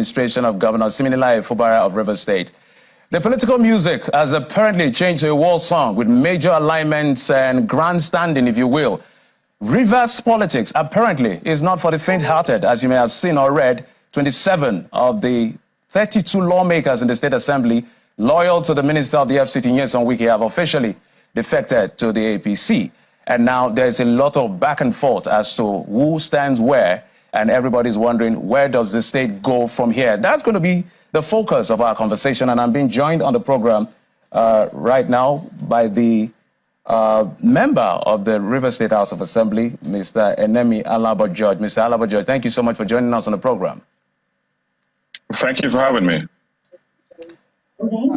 administration of Governor Siminalayi FUBARA of Rivers State. The political music has apparently changed to a war song with major alignments and grandstanding, if you will. Rivers politics apparently is not for the faint-hearted, as you may have seen or read. 27 of the 32 lawmakers in the State Assembly loyal to the Minister of the FCT, Nyesom WIKE, have officially defected to the APC. And now there's a lot of back and forth as to who stands where, and everybody's wondering, where does the state go from here? That's going to be the focus of our conversation, and I'm being joined on the program right now by the member of the River State House of Assembly, Mr. Enemi Alaba George. Mr. Alaba George, thank you so much for joining us on the program. Thank you for having me.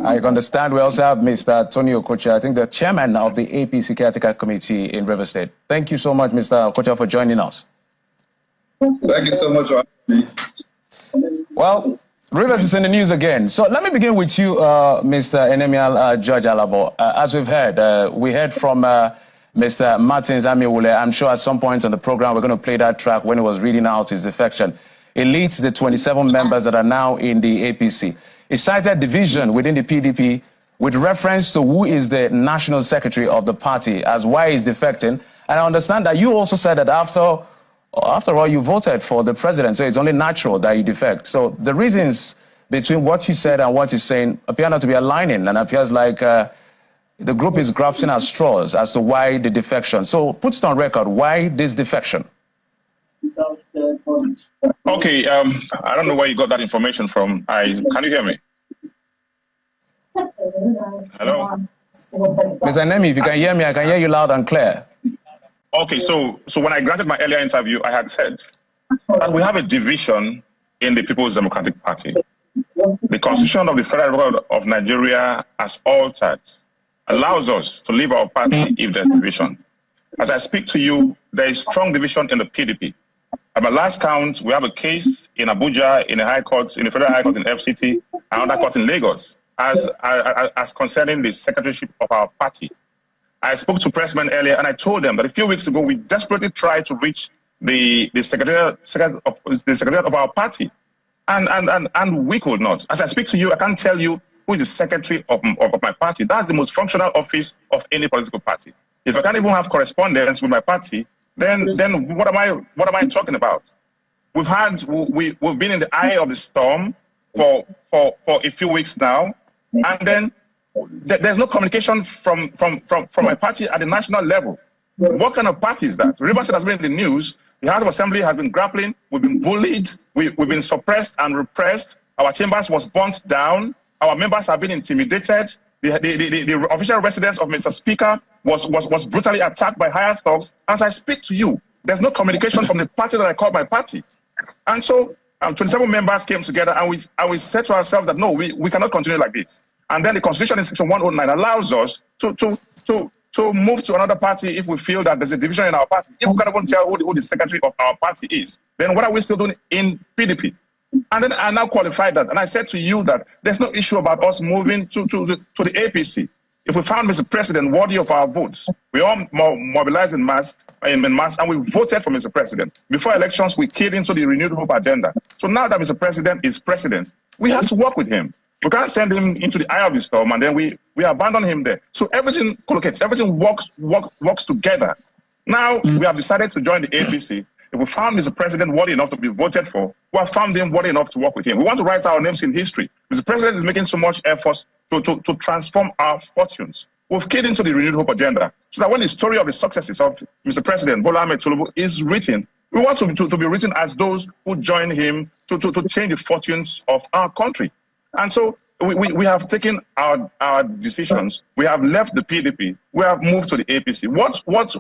I understand we also have Mr. Tony Okocha, I think the chairman of the APC Caretaker Committee in River State. Thank you so much, Mr. Okocha, for joining us. Thank you so much for having me. Well, Rivers is in the news again. So let me begin with you, Mr. Enemi George Alabo. As we've heard, we heard from Mr. Martins Amiwule. I'm sure at some point on the program we're going to play that track when he was reading out his defection. It leads the 27 members that are now in the APC. He cited division within the PDP with reference to who is the national secretary of the party as why he's defecting. And I understand that you also said that after all, you voted for the president, so it's only natural that you defect. So the reasons between what you said and what he's saying appear not to be aligning, and appears like the group is grasping at straws as to why the defection. So put it on record, why this defection? Okay, I don't know where you got that information from. Can you hear me? Hello? Mr. Enemi, if you can hear me, I can hear you loud and clear. Okay, so when I granted my earlier interview, I had said that we have a division in the People's Democratic Party. The Constitution of the Federal Republic of Nigeria, as altered, allows us to leave our party if there's division. As I speak to you, there is strong division in the PDP. At my last count, we have a case in Abuja, in the High Court, in the Federal High Court in FCT, and another court in Lagos, as concerning the secretaryship of our party. I spoke to pressmen earlier, and I told them that a few weeks ago, we desperately tried to reach the secretary of our party, and we could not. As I speak to you, I can't tell you who is the secretary of my party. That's the most functional office of any political party. If I can't even have correspondence with my party, then what am I talking about? We've been in the eye of the storm for a few weeks now, and then there's no communication from my party at the national level. What kind of party is that? Rivers State has been in the news. The House of Assembly has been grappling. We've been bullied. We've been suppressed and repressed. Our chambers was burnt down. Our members have been intimidated. The official residence of Mr. Speaker was brutally attacked by hired thugs. As I speak to you, there's no communication from the party that I call my party. And so 27 members came together, and we said to ourselves that no, we cannot continue like this. And then the Constitution in Section 109 allows us to move to another party if we feel that there's a division in our party. If we can't even tell who the secretary of our party is, then what are we still doing in PDP? And then I now qualified that, and I said to you that there's no issue about us moving to the APC. If we found Mr. President worthy of our votes, we all mobilized in mass, and we voted for Mr. President. Before elections, we keyed into the Renewed Hope agenda. So now that Mr. President is president, we have to work with him. We can't send him into the eye of the storm, and then we abandon him there. So everything collocates, everything works together. Now we have decided to join the APC. If we found Mr. President worthy enough to be voted for, we have found him worthy enough to work with him. We want to write our names in history. Mr. President is making so much effort to transform our fortunes. We've keyed into the Renewed Hope agenda so that when the story of the successes of Mr. President Bola Ahmed Tinubu is written, we want to be written as those who join him to change the fortunes of our country. And so we have taken our decisions. We have left the PDP. We have moved to the APC. What's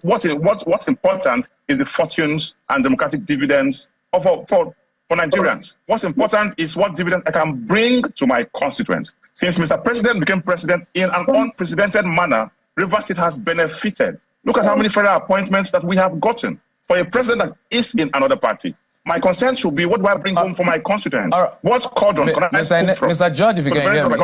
important is the fortunes and democratic dividends for Nigerians. What's important is what dividend I can bring to my constituents. Since Mr. President became president in an unprecedented manner, Rivers State has benefited. Look at how many federal appointments that we have gotten for a president that is in another party. My concern should be, what do I bring home for my constituents? What cauldron can I put from? Mr. George, if you can hear me.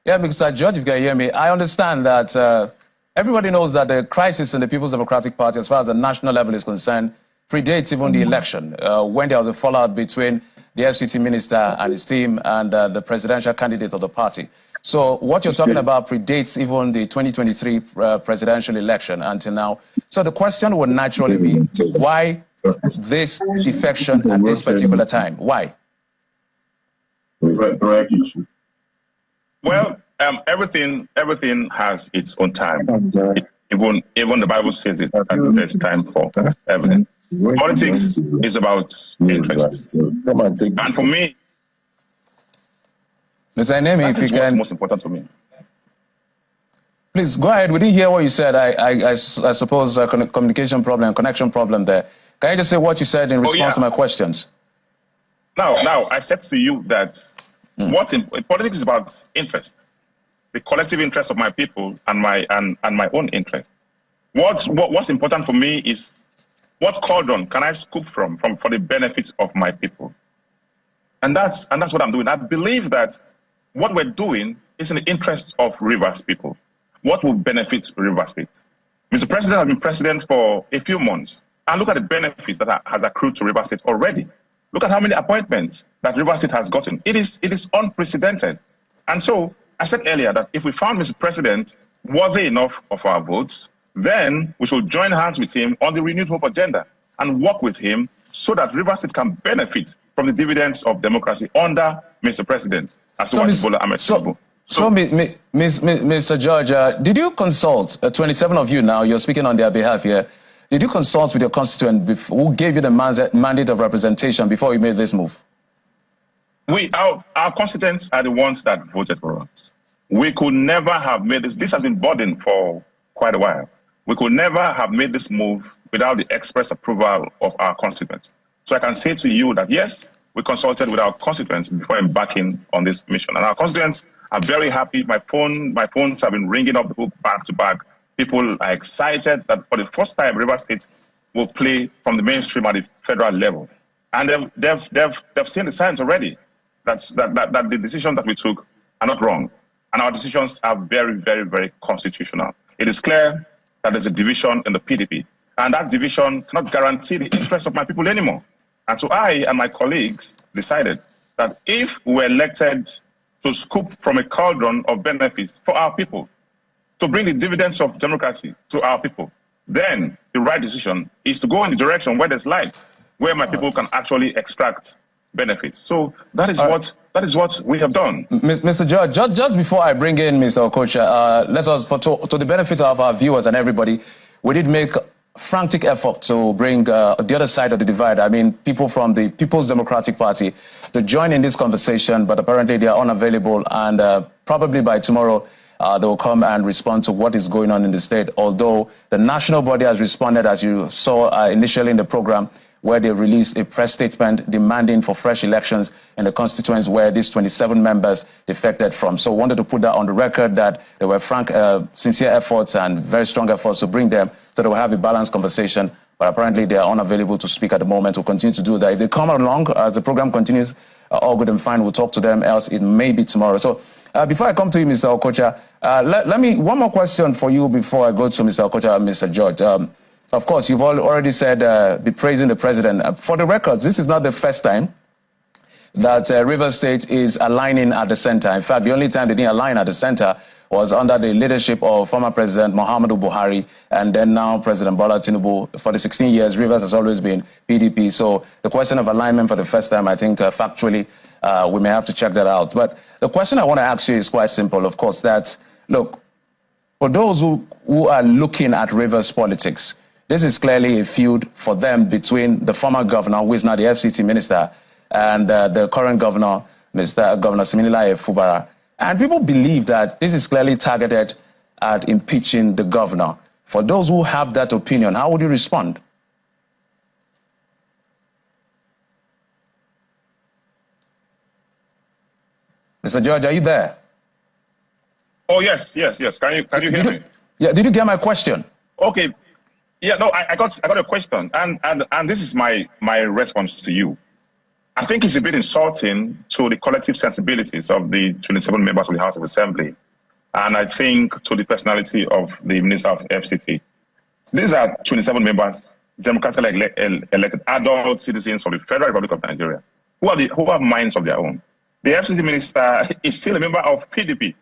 Yeah, Mr. George, if you can hear me, I understand that everybody knows that the crisis in the People's Democratic Party, as far as the national level is concerned, predates even the election, when there was a fallout between the FCT minister and his team and the presidential candidate of the party. So what you're talking about predates even the 2023 presidential election until now. So the question would naturally be, why this defection at this particular time? Why? Well, everything has its own time. Even the Bible says it, and there's time for everything. Politics is about interest. And for me, Mr. Enemi, if you can, what's most important to me. Please go ahead. We didn't hear what you said. I suppose a communication problem, connection problem there. Can you just say what you said in response to my questions? Now, I said to you that politics is about interest, the collective interest of my people and my own interest. What's important for me is what cauldron can I scoop from for the benefit of my people, and that's what I'm doing. I believe that what we're doing is in the interest of Rivers people. What will benefit Rivers State? Mr. President has been president for a few months, and look at the benefits that has accrued to Rivers State already. Look at how many appointments that Rivers State has gotten. It is unprecedented. And so I said earlier that if we found Mr. President worthy enough of our votes, then we should join hands with him on the Renewed Hope agenda and work with him so that Rivers State can benefit from the dividends of democracy under Mr. President. So Mr. George, did you consult, 27 of you now, you're speaking on their behalf here, did you consult with your constituent who gave you the mandate of representation before you made this move? Our constituents are the ones that voted for us. We could never have made this. This has been burdened for quite a while. We could never have made this move without the express approval of our constituents. So I can say to you that, yes, we consulted with our constituents before embarking on this mission. And our constituents are very happy. My phones have been ringing up the hook back to back. People are excited that for the first time, Rivers State will play from the mainstream at the federal level. And they've seen the signs already that the decisions that we took are not wrong. And our decisions are very, very, very constitutional. It is clear that there's a division in the PDP. And that division cannot guarantee the interests of my people anymore. And so I and my colleagues decided that if we were elected to scoop from a cauldron of benefits for our people, to bring the dividends of democracy to our people, then the right decision is to go in the direction where there's light, where my people can actually extract benefits. So that is what we have done. Mr. George, just before I bring in Mr. Okocha, to the benefit of our viewers and everybody, we did make frantic effort to bring the other side of the divide. I mean, people from the People's Democratic Party to join in this conversation, but apparently they are unavailable, and probably by tomorrow they will come and respond to what is going on in the state. Although the national body has responded, as you saw initially in the program, where they released a press statement demanding for fresh elections in the constituents where these 27 members defected from. So I wanted to put that on the record that there were frank, sincere efforts and very strong efforts to bring them so that we'll have a balanced conversation. But apparently they are unavailable to speak at the moment. We'll continue to do that. If they come along as the program continues, all good and fine, we'll talk to them, else it may be tomorrow. So before I come to you, Mr. Okocha, let me, one more question for you before I go to Mr. Okocha and Mr. George. Of course, you've already said be praising the president. For the records, this is not the first time that Rivers State is aligning at the center. In fact, the only time they didn't align at the center was under the leadership of former President Muhammadu Buhari and then now President Bola Tinubu. For the 16 years, Rivers has always been PDP. So the question of alignment for the first time, I think factually, we may have to check that out. But the question I want to ask you is quite simple, of course, that, look, for those who are looking at Rivers politics, this is clearly a feud for them between the former governor, who is now the FCT minister, and the current governor, Mr. Governor Siminalayi FUBARA. And people believe that this is clearly targeted at impeaching the governor. For those who have that opinion, how would you respond? Mr. George, are you there? Oh, yes. Can you hear me? Yeah, did you get my question? Okay. Yeah, no, I got a question, and this is my response to you. I think it's a bit insulting to the collective sensibilities of the 27 members of the House of Assembly, and I think to the personality of the Minister of FCT. These are 27 members, democratically elected adult citizens of the Federal Republic of Nigeria, who have minds of their own. The FCT minister is still a member of PDP.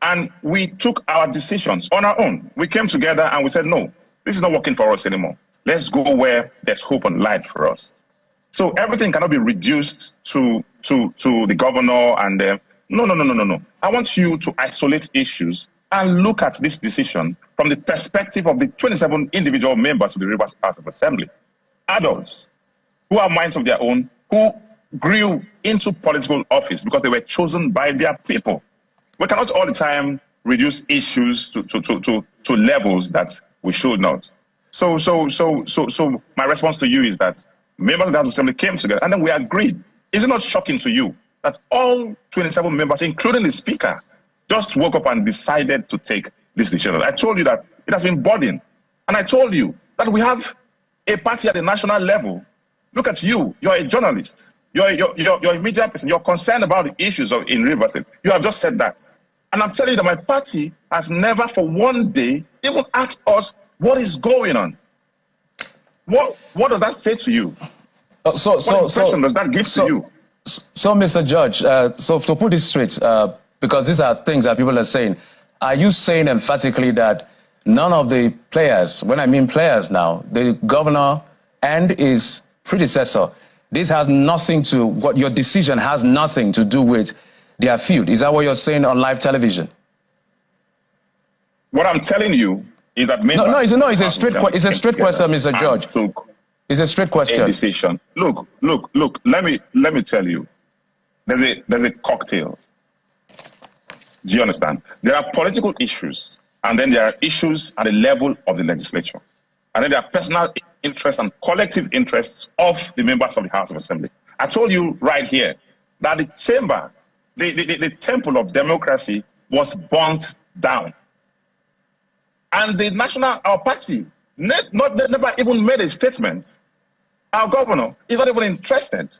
And we took our decisions on our own. We came together and we said, no, this is not working for us anymore. Let's go where there's hope and light for us. So everything cannot be reduced to the governor and no. I want you to isolate issues and look at this decision from the perspective of the 27 individual members of the Rivers House of Assembly. Adults who have minds of their own, who grew into political office because they were chosen by their people. We cannot all the time reduce issues to levels that we should not. So my response to you is that members of the House of Assembly came together and then we agreed. Is it not shocking to you that all 27 members, including the Speaker, just woke up and decided to take this decision? I told you that it has been burdened. And I told you that we have a party at the national level. Look at you. You're a journalist. You're a media person. You're concerned about the issues in Rivers State. You have just said that. And I'm telling you that my party has never for one day even asked us what is going on. What does that say to you? What impression does that give to you? So, Mr. Judge, so to put this straight, because these are things that people are saying, are you saying emphatically that none of the players, when I mean players now, the governor and his predecessor, this has nothing to, what your decision has nothing to do with their feud? Is that what you're saying on live television? What I'm telling you is that it's a straight question, Mr. Judge. It's a straight question. Decision. Look. Let me tell you. There's a cocktail. Do you understand? There are political issues, and then there are issues at the level of the legislature, and then there are personal interests and collective interests of the members of the House of Assembly. I told you right here that the chamber, the temple of democracy, was burnt down. And our party never even made a statement. Our governor is not even interested.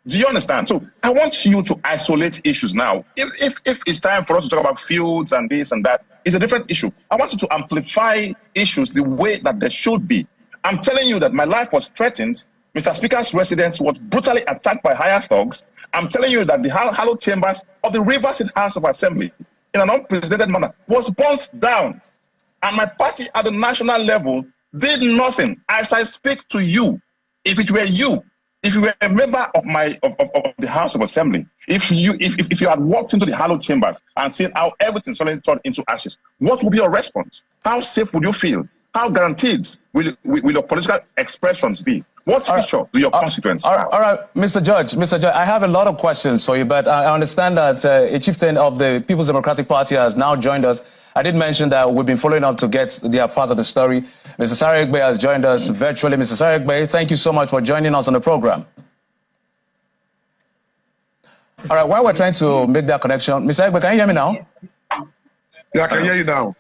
Do you understand? So I want you to isolate issues now. If it's time for us to talk about feuds and this and that, it's a different issue. I want you to amplify issues the way that they should be. I'm telling you that my life was threatened. Mr. Speaker's residence was brutally attacked by hired thugs. I'm telling you that the hallowed chambers of the Rivers State House of Assembly, in an unprecedented manner, was burnt down. And my party at the national level did nothing. As I speak to you, if it were you, if you were a member of the House of Assembly, if you had walked into the hallowed chambers and seen how everything suddenly turned into ashes, what would be your response? How safe would you feel? How guaranteed will your political expressions be? What future do your constituents have? All right, Mr. Judge, I have a lot of questions for you, but I understand that a chieftain of the People's Democratic Party has now joined us. I did mention that we've been following up to get their part of the story. Mr. Saregbe has joined us virtually. Mr. Saregbe, thank you so much for joining us on the program. All right, while we're trying to make that connection, Mr. Saregbe, can you hear me now? Yeah, I can hear you now.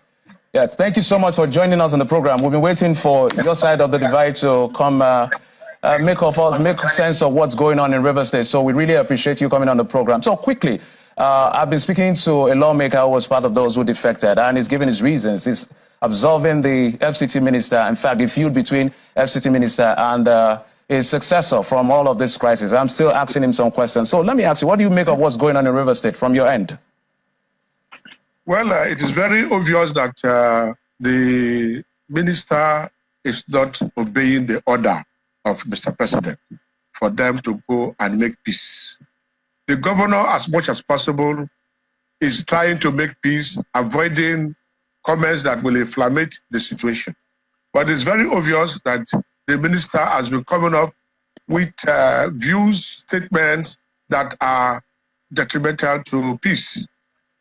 Yeah, thank you so much for joining us on the program. We've been waiting for your side of the divide to come make sense of what's going on in Rivers State. So we really appreciate you coming on the program. So quickly, I've been speaking to a lawmaker who was part of those who defected, and he's given his reasons. He's absolving the FCT minister, in fact, the feud between FCT minister and his successor from all of this crisis. I'm still asking him some questions. So let me ask you, what do you make of what's going on in Rivers State from your end? Well, it is very obvious that the minister is not obeying the order of Mr. President for them to go and make peace. The governor, as much as possible, is trying to make peace, avoiding comments that will inflammate the situation. But it's very obvious that the minister has been coming up with views, statements that are detrimental to peace.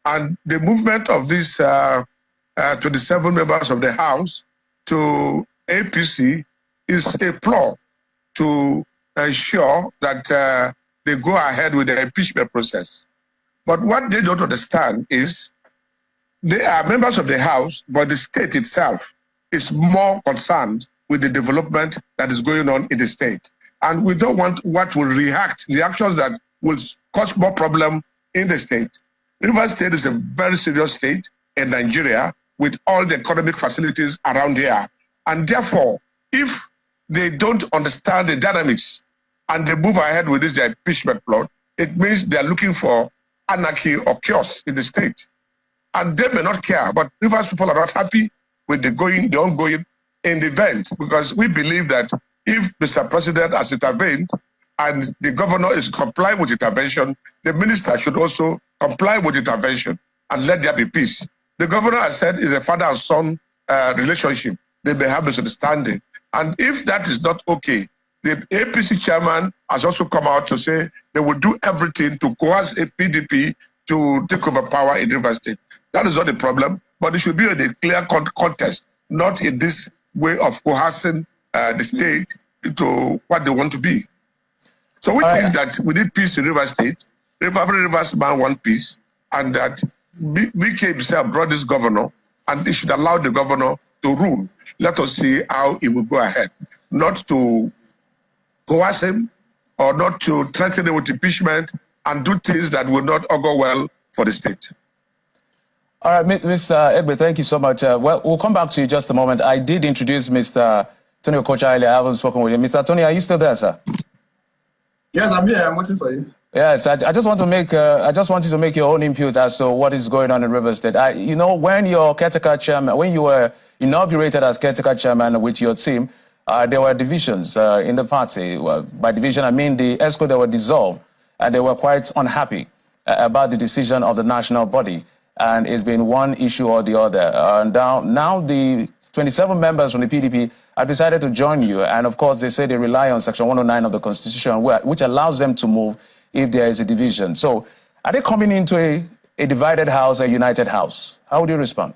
And the movement of these 27 members of the House to APC is a plot to ensure that they go ahead with the impeachment process. But what they don't understand is they are members of the House, but the state itself is more concerned with the development that is going on in the state. And we don't want what will reactions that will cause more problem in the state. Rivers State is a very serious state in Nigeria with all the economic facilities around here. And therefore, if they don't understand the dynamics and they move ahead with this their impeachment plot, it means they're looking for anarchy or chaos in the state. And they may not care, but Rivers people are not happy with the ongoing in the event, because we believe that if Mr. President has intervened and the governor is complying with intervention, the minister should also comply with intervention and let there be peace. The governor has said it's a father and son relationship. They may have misunderstanding. And if that is not okay, the APC chairman has also come out to say they will do everything to coerce a PDP to take over power in Rivers State. That is not the problem, but it should be in a clear contest, not in this way of coercing the state into what they want to be. So we think that we need peace in Rivers State. Every Rivers man wants peace, and that WIKE himself brought this governor, and they should allow the governor to rule. Let us see how it will go ahead, not to coerce him or not to threaten him with impeachment and do things that will not augur well for the state. All right, Mr. Egbe, thank you so much. Well, we'll come back to you in just a moment. I did introduce Mr. Tony Okocha earlier. I haven't spoken with him. Mr. Tony, are you still there, sir? Yes, I'm here. I'm waiting for you. Yes, I just want to make I just want you to make your own input as to what is going on in Rivers State. You know, when your caretaker chairman, when you were inaugurated as caretaker chairman with your team, there were divisions in the party. Well, by division, I mean the ESCO, they were dissolved, and they were quite unhappy about the decision of the national body. And it's been one issue or the other. Now the 27 members from the PDP have decided to join you. And of course, they say they rely on Section 109 of the Constitution, which allows them to move if there is a division. So are they coming into a divided house, a united house? How would you respond?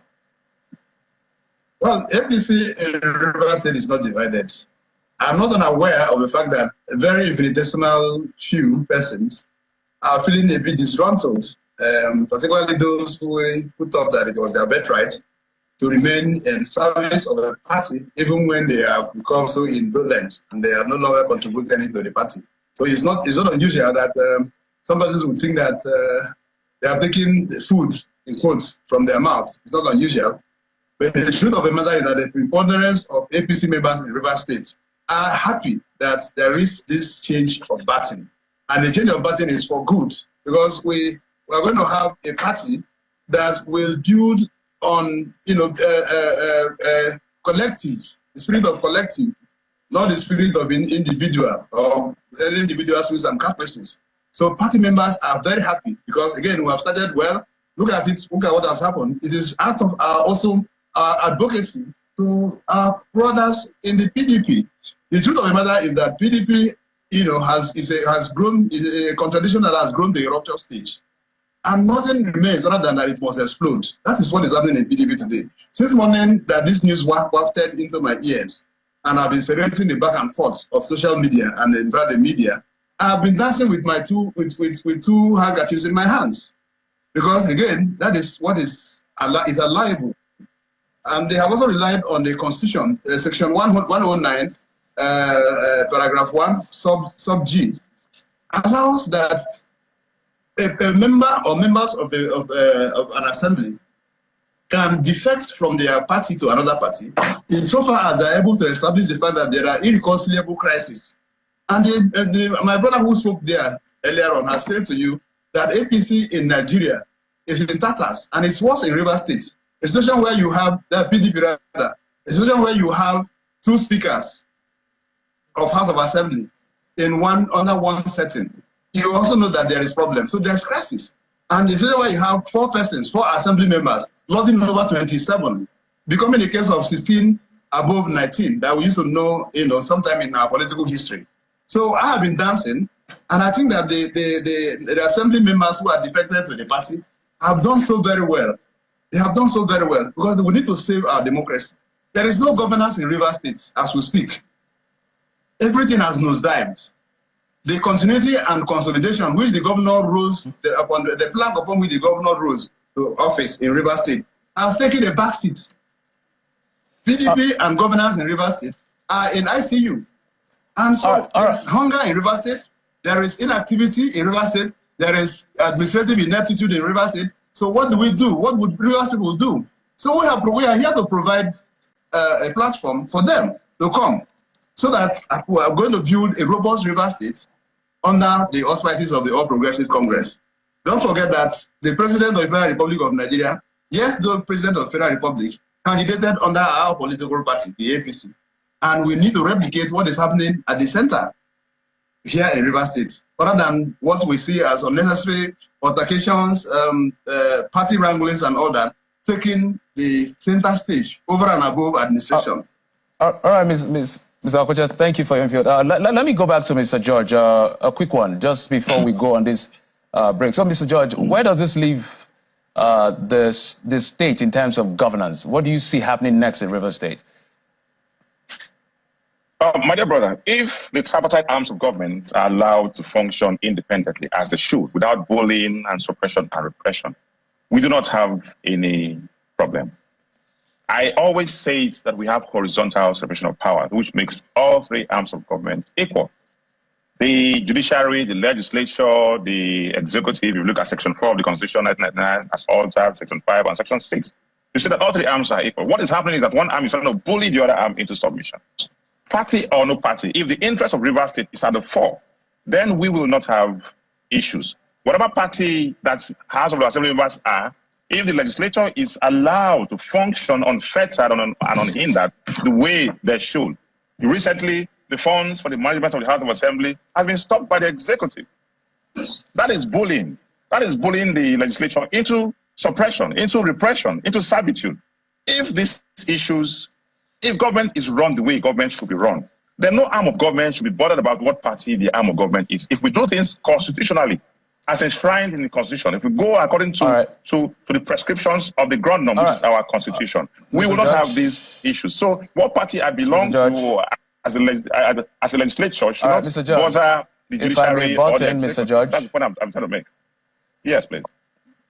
Well, APC in Rivers State is not divided. I'm not unaware of the fact that a very infinitesimal few persons are feeling a bit disgruntled, particularly those who thought that it was their birthright to remain in service of the party, even when they have become so indolent and they are no longer contributing anything to the party. So it's not unusual that some persons would think that they are taking the food, in quotes, from their mouth. It's not unusual. But the truth of the matter is that the preponderance of APC members in Rivers State are happy that there is this change of baton. And the change of baton is for good, because we are going to have a party that will build on, collective, the spirit of collective, not the spirit of an individual or any individuals with some capacities. So party members are very happy because, again, we have started well. Look at it. Look at what has happened. It is out of our advocacy to our brothers in the PDP. The truth of the matter is that PDP, has grown, is a contradiction that has grown to a rupture stage. And nothing remains other than that it must explode. That is what is happening in PDP today. Since morning that this news wafted into my ears, and I've been celebrating the back and forth of social media and the media, I've been dancing with my two handkerchiefs in my hands. Because again, that is what is allowable. And they have also relied on the Constitution, Section 109, paragraph 1, sub G, allows that a member or members of an assembly can defect from their party to another party insofar as they are able to establish the fact that there are irreconcilable crises. And my brother who spoke there earlier on has said to you that APC in Nigeria is in tatters, and it's worse in Rivers State, a situation where you have the PDP rather, a situation where you have two speakers of House of Assembly under one setting. You also know that there is problem. So there's crisis. And the situation where you have 4 assembly members, lording over 27, becoming a case of 16 above 19 that we used to know, sometime in our political history. So I have been dancing, and I think that the assembly members who are defected to the party have done so very well. They have done so very well because we need to save our democracy. There is no governance in Rivers State as we speak. Everything has nosedived. The continuity and consolidation which the governor rose, the plank upon which the governor rose to office in Rivers State has taken a backseat. PDP and governance in Rivers State are in ICU. And so there's hunger in Rivers State, there is inactivity in Rivers State, there is administrative ineptitude in Rivers State. So what do we do? What would Rivers people do? So we are here to provide a platform for them to come so that we are going to build a robust river state under the auspices of the All Progressive Congress. Don't forget that the President of the Federal Republic of Nigeria, yes, the President of the Federal Republic, candidated under our political party, the APC. And we need to replicate what is happening at the center here in River State, rather than what we see as unnecessary altercations, party wranglings and all that, taking the center stage over and above administration. All right, Mr. Okocha, thank you for your input. Let me go back to Mr. George, a quick one, just before we go on this break. So, Mr. George, where does this leave the state in terms of governance? What do you see happening next in River State? My dear brother, if the tripartite arms of government are allowed to function independently as they should, without bullying and suppression and repression, we do not have any problem. I always say that we have horizontal separation of power, which makes all three arms of government equal. The judiciary, the legislature, the executive, if you look at Section 4 of the Constitution, 1999, as altered, Section 5 and Section 6, you see that all three arms are equal. What is happening is that one arm is trying to bully the other arm into submission. Party or no party, if the interest of River State is at the fore, then we will not have issues. Whatever party that House of Assembly members are, if the legislature is allowed to function unfettered and unhindered the way they should. Recently, the funds for the management of the House of Assembly has been stopped by the executive. That is bullying. That is bullying the legislature into suppression, into repression, into servitude. If these issues, if government is run the way government should be run, then no arm of government should be bothered about what party the arm of government is. If we do things constitutionally, as enshrined in the Constitution, if we go according to the prescriptions of the Grundum, which is our Constitution, we will not have these issues. So what party I belong to as a legislature should not bother the judiciary or the Mr. George. That's the point I'm trying to make. Yes, please.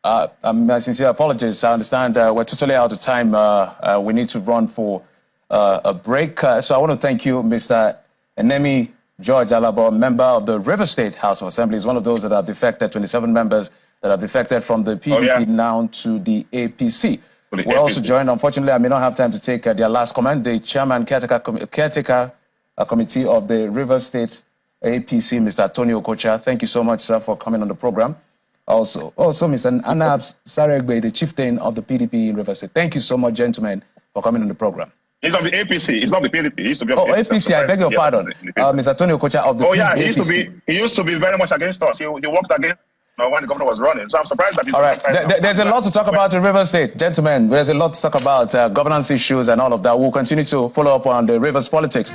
My sincere apologies. I understand we're totally out of time. We need to run for a break. So I want to thank you, Mr. Enemi George Alabo, member of the River State House of Assembly, is one of those that have defected, 27 members that have defected from the PDP now to the APC. We're also joined, unfortunately, I may not have time to take their last comment, the chairman caretaker committee of the River State APC, Mr. Tony Okocha. Thank you so much, sir, for coming on the program. Also Mr. Anab Saregbe, the chieftain of the PDP in River State. Thank you so much, gentlemen, for coming on the program. He's of the APC. He's not the PDP. He used to be of the APC. I beg your pardon. Mr. Tony Okocha of the APC. He used to be very much against us. He worked against when the governor was running. So I'm surprised that he's... All right. There's a lot to talk about in River State. Gentlemen, there's a lot to talk about governance issues and all of that. We'll continue to follow up on the Rivers politics.